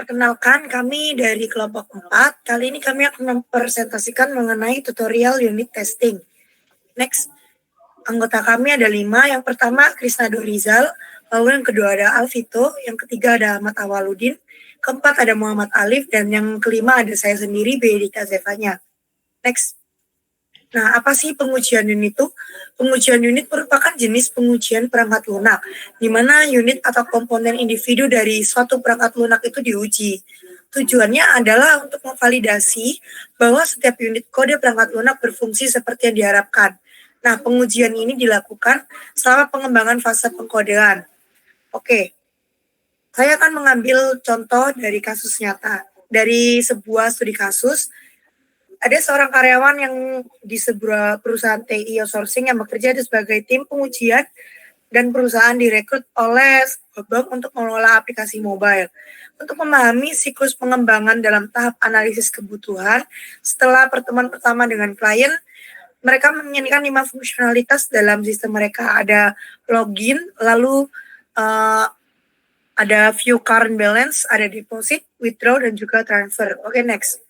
Perkenalkan, kami dari kelompok 4. Kali ini kami akan mempresentasikan mengenai tutorial unit testing. Next, anggota kami ada 5. Yang pertama, Krisna Dorizal. Lalu yang kedua ada Alvito. Yang ketiga ada Ahmad Awaludin. Keempat ada Muhammad Alif. Dan yang kelima ada saya sendiri, Bedika Zevanya. Next. Nah, apa sih pengujian unit itu? Pengujian unit merupakan jenis pengujian perangkat lunak, di mana unit atau komponen individu dari suatu perangkat lunak itu diuji. Tujuannya adalah untuk memvalidasi bahwa setiap unit kode perangkat lunak berfungsi seperti yang diharapkan. Nah, pengujian ini dilakukan selama pengembangan fase pengkodean. Oke, saya akan mengambil contoh dari kasus nyata. Dari sebuah studi kasus, ada seorang karyawan yang di sebuah perusahaan TI outsourcing yang bekerja sebagai tim pengujian dan perusahaan direkrut oleh bank untuk mengelola aplikasi mobile. Untuk memahami siklus pengembangan dalam tahap analisis kebutuhan, setelah pertemuan pertama dengan klien, mereka menyanyikan 5 fungsionalitas dalam sistem mereka. Ada login, lalu ada view current balance, ada deposit, withdraw, dan juga transfer. Oke, next.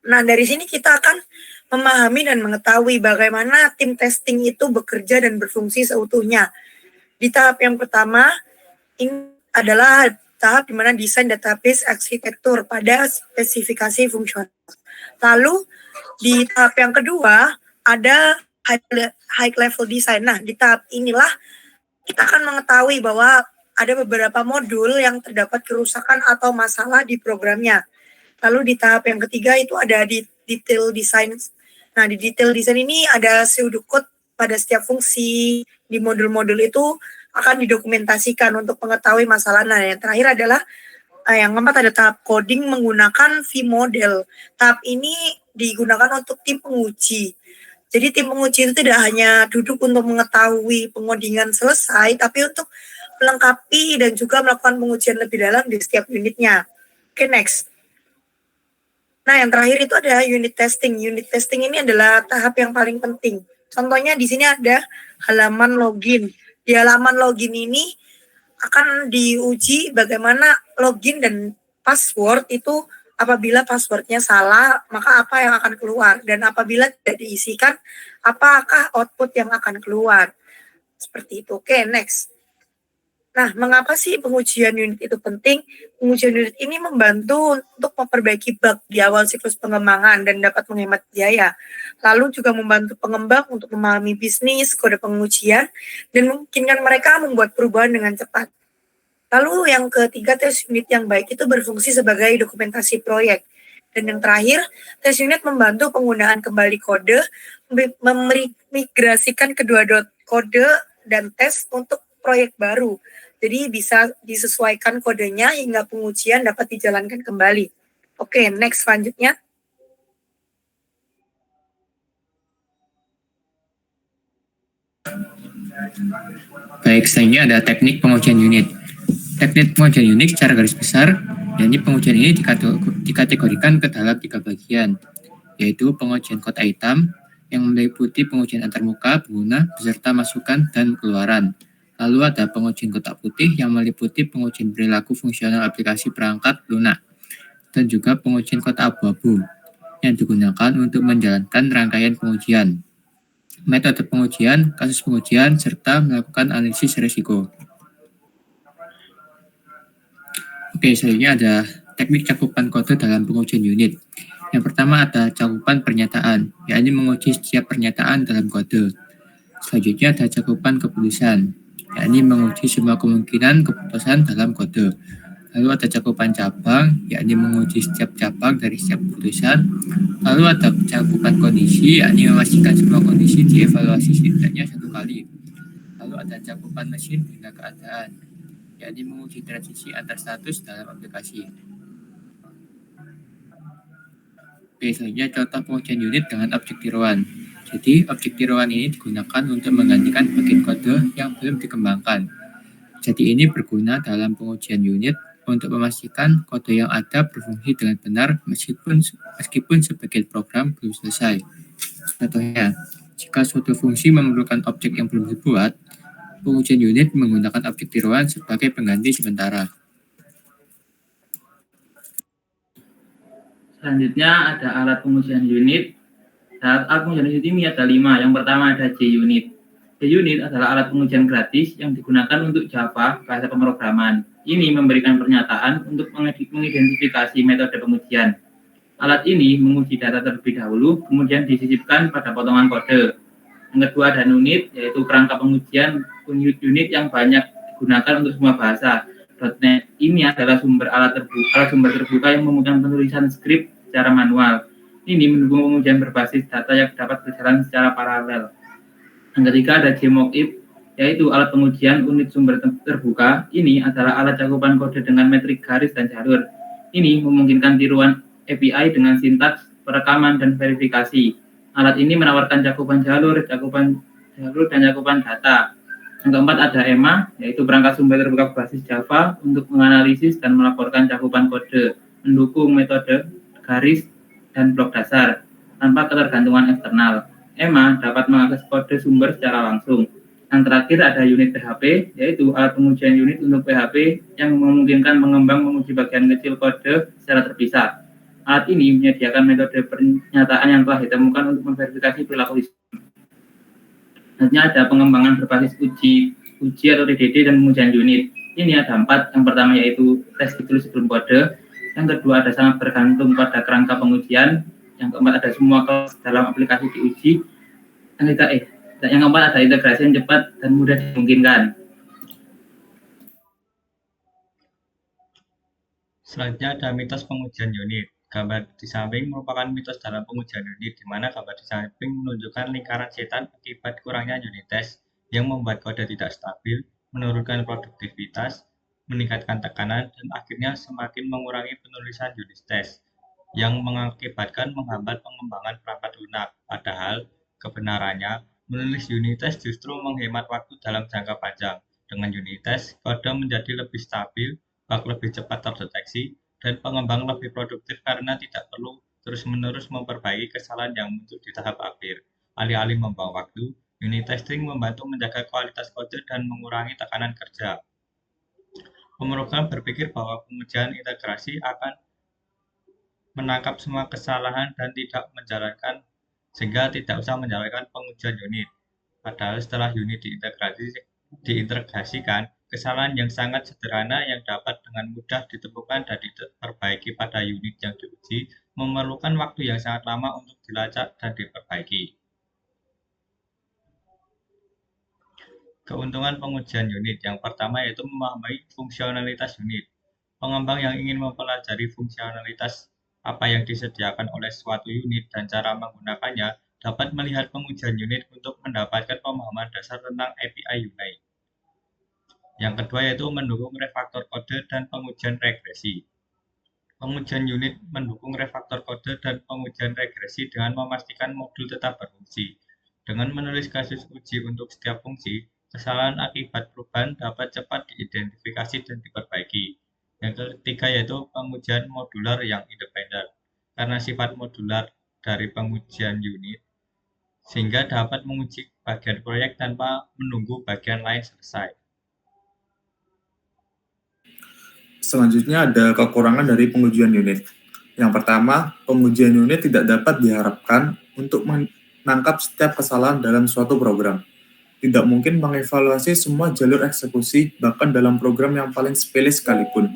Nah, dari sini kita akan memahami dan mengetahui bagaimana tim testing itu bekerja dan berfungsi seutuhnya. Di tahap yang pertama, ini adalah tahap di mana desain database arsitektur pada spesifikasi fungsional. Lalu, di tahap yang kedua, ada high level design. Nah, di tahap inilah kita akan mengetahui bahwa ada beberapa modul yang terdapat kerusakan atau masalah di programnya. Lalu di tahap yang ketiga itu ada di detail design. Nah, di detail design ini ada pseudocode pada setiap fungsi. Di modul-modul itu akan didokumentasikan untuk mengetahui masalah. Nah, yang terakhir adalah yang keempat ada tahap coding menggunakan V-model. Tahap ini digunakan untuk tim penguji. Jadi tim penguji itu tidak hanya duduk untuk mengetahui pengodingan selesai, tapi untuk melengkapi dan juga melakukan pengujian lebih dalam di setiap unitnya. Oke, next. Nah, yang terakhir itu ada unit testing. Unit testing ini adalah tahap yang paling penting. Contohnya di sini ada halaman login. Di halaman login ini akan diuji bagaimana login dan password itu apabila passwordnya salah, maka apa yang akan keluar. Dan apabila tidak diisikan, apakah output yang akan keluar. Seperti itu. Oke, next. Nah, mengapa sih pengujian unit itu penting? Pengujian unit ini membantu untuk memperbaiki bug di awal siklus pengembangan dan dapat menghemat biaya. Lalu juga membantu pengembang untuk memahami bisnis, kode pengujian, dan memungkinkan mereka membuat perubahan dengan cepat. Lalu yang ketiga, tes unit yang baik itu berfungsi sebagai dokumentasi proyek. Dan yang terakhir, tes unit membantu penggunaan kembali kode, memigrasikan kedua kode dan tes untuk proyek baru. Jadi bisa disesuaikan kodenya hingga pengujian dapat dijalankan kembali. Oke, next selanjutnya. Baik, selanjutnya ada teknik pengujian unit. Teknik pengujian unit secara garis besar, yakni pengujian ini dikategorikan ke dalam 3 bagian, yaitu pengujian kode item yang meliputi pengujian antarmuka, pengguna, beserta masukan dan keluaran. Lalu ada pengujian kotak putih yang meliputi pengujian perilaku fungsional aplikasi perangkat lunak, dan juga pengujian kotak abu-abu yang digunakan untuk menjalankan rangkaian pengujian, metode pengujian, kasus pengujian, serta melakukan analisis risiko. Oke, selanjutnya ada teknik cakupan kode dalam pengujian unit. Yang pertama ada cakupan pernyataan, yakni menguji setiap pernyataan dalam kode. Selanjutnya ada cakupan keputusan, yakni menguji semua kemungkinan keputusan dalam kode. Lalu ada cakupan cabang, yakni menguji setiap cabang dari setiap keputusan. Lalu ada cakupan kondisi, yakni memastikan semua kondisi dievaluasi setidaknya 1 kali. Lalu ada cakupan mesin hingga keadaan, yakni menguji transisi antar status dalam aplikasi. Oke, selanjutnya contoh pengujian unit dengan objek tiruan. Jadi, objek tiruan ini digunakan untuk menggantikan bagian kode yang belum dikembangkan. Jadi, ini berguna dalam pengujian unit untuk memastikan kode yang ada berfungsi dengan benar meskipun sebagian program belum selesai. Contohnya, jika suatu fungsi memerlukan objek yang belum dibuat, pengujian unit menggunakan objek tiruan sebagai pengganti sementara. Selanjutnya ada alat pengujian unit. Alat pengujian unit ini ada 5. Yang pertama ada JUnit. JUnit adalah alat pengujian gratis yang digunakan untuk Java, bahasa pemrograman. Ini memberikan pernyataan untuk mengidentifikasi metode pengujian. Alat ini menguji data terlebih dahulu, kemudian disisipkan pada potongan kode. Yang kedua ada NUnit, yaitu perangkat pengujian unit yang banyak digunakan untuk semua bahasa. .NET ini adalah alat sumber terbuka yang memungkinkan penulisan skrip secara manual. Ini mendukung pengujian berbasis data yang dapat berjalan secara paralel. Yang ketiga ada JMockIt, yaitu alat pengujian unit sumber terbuka. Ini adalah alat cakupan kode dengan metrik garis dan jalur. Ini memungkinkan tiruan API dengan sintaks, perekaman, dan verifikasi. Alat ini menawarkan cakupan jalur, dan cakupan data. Yang keempat ada EMMA, yaitu perangkat sumber terbuka berbasis Java untuk menganalisis dan melaporkan cakupan kode, mendukung metode garis dan blok dasar tanpa ketergantungan eksternal. EMMA dapat mengakses kode sumber secara langsung. Yang terakhir ada unit PHP, yaitu alat pengujian unit untuk PHP yang memungkinkan menguji bagian kecil kode secara terpisah. Alat ini menyediakan metode pernyataan yang telah ditemukan untuk memverifikasi perilaku sistem. Selanjutnya ada pengembangan berbasis uji atau TDD dan pengujian unit. Ini ada 4. Yang pertama yaitu tes ditulis sebelum kode. Yang kedua ada sangat bergantung pada kerangka pengujian. Yang keempat ada semua kelas dalam aplikasi diuji. Yang keempat ada integrasi yang cepat dan mudah dimungkinkan. Selanjutnya ada mitos pengujian unit. Gambar di samping merupakan mitos dalam pengujian unit, di mana gambar di samping menunjukkan lingkaran setan akibat kurangnya unit test yang membuat kode tidak stabil, menurunkan produktivitas, meningkatkan tekanan, dan akhirnya semakin mengurangi penulisan unit test yang mengakibatkan menghambat pengembangan perangkat lunak. Padahal kebenarannya menulis unit test justru menghemat waktu dalam jangka panjang. Dengan unit test, kode menjadi lebih stabil, bug lebih cepat terdeteksi, dan pengembang lebih produktif karena tidak perlu terus-menerus memperbaiki kesalahan yang muncul di tahap akhir. Alih-alih membuang waktu, unit testing membantu menjaga kualitas kode dan mengurangi tekanan kerja. Pemrogram berpikir bahwa pengujian integrasi akan menangkap semua kesalahan dan tidak menjalankan, sehingga tidak usah menjalankan pengujian unit. Padahal setelah unit diintegrasikan, kesalahan yang sangat sederhana yang dapat dengan mudah ditemukan dan diperbaiki pada unit yang diuji memerlukan waktu yang sangat lama untuk dilacak dan diperbaiki. Keuntungan pengujian unit yang pertama yaitu memahami fungsionalitas unit. Pengembang yang ingin mempelajari fungsionalitas apa yang disediakan oleh suatu unit dan cara menggunakannya dapat melihat pengujian unit untuk mendapatkan pemahaman dasar tentang API unit. Yang kedua yaitu mendukung refaktor kode dan pengujian regresi. Pengujian unit mendukung refaktor kode dan pengujian regresi dengan memastikan modul tetap berfungsi. Dengan menulis kasus uji untuk setiap fungsi, kesalahan akibat perubahan dapat cepat diidentifikasi dan diperbaiki. Yang ketiga yaitu pengujian modular yang independen. Karena sifat modular dari pengujian unit, sehingga dapat menguji bagian proyek tanpa menunggu bagian lain selesai. Selanjutnya ada kekurangan dari pengujian unit. Yang pertama, pengujian unit tidak dapat diharapkan untuk menangkap setiap kesalahan dalam suatu program. Tidak mungkin mengevaluasi semua jalur eksekusi, bahkan dalam program yang paling sepele sekalipun.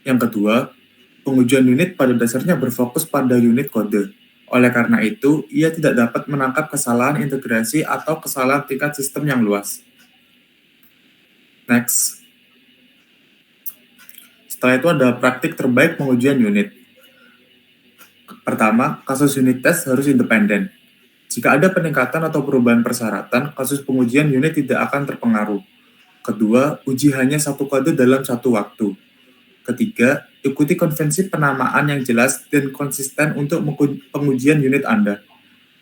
Yang kedua, pengujian unit pada dasarnya berfokus pada unit kode. Oleh karena itu, ia tidak dapat menangkap kesalahan integrasi atau kesalahan tingkat sistem yang luas. Next. Setelah itu ada praktik terbaik pengujian unit. Pertama, kasus unit test harus independen. Jika ada peningkatan atau perubahan persyaratan, kasus pengujian unit tidak akan terpengaruh. Kedua, uji hanya satu kode dalam satu waktu. Ketiga, ikuti konvensi penamaan yang jelas dan konsisten untuk pengujian unit Anda.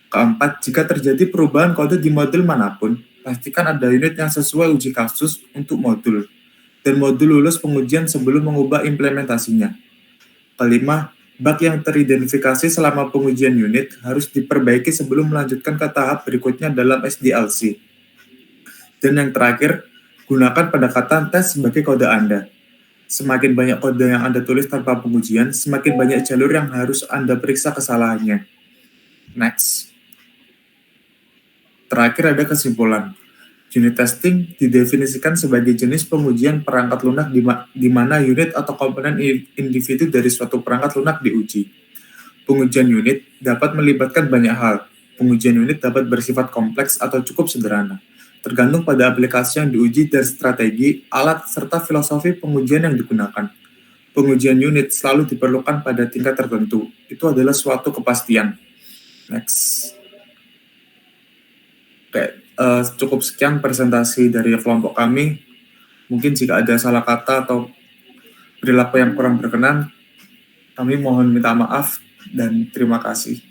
Keempat, jika terjadi perubahan kode di modul manapun, pastikan ada unit yang sesuai uji kasus untuk modul, dan modul lulus pengujian sebelum mengubah implementasinya. Kelima, bug yang teridentifikasi selama pengujian unit harus diperbaiki sebelum melanjutkan ke tahap berikutnya dalam SDLC. Dan yang terakhir, gunakan pendekatan tes sebagai kode Anda. Semakin banyak kode yang Anda tulis tanpa pengujian, semakin banyak jalur yang harus Anda periksa kesalahannya. Next. Terakhir ada kesimpulan. Unit testing didefinisikan sebagai jenis pengujian perangkat lunak di mana unit atau komponen individu dari suatu perangkat lunak diuji. Pengujian unit dapat melibatkan banyak hal. Pengujian unit dapat bersifat kompleks atau cukup sederhana, tergantung pada aplikasi yang diuji dan strategi, alat, serta filosofi pengujian yang digunakan. Pengujian unit selalu diperlukan pada tingkat tertentu. Itu adalah suatu kepastian. Next. Oke. Cukup sekian presentasi dari kelompok kami. Mungkin jika ada salah kata atau perilaku yang kurang berkenan, kami mohon minta maaf dan terima kasih.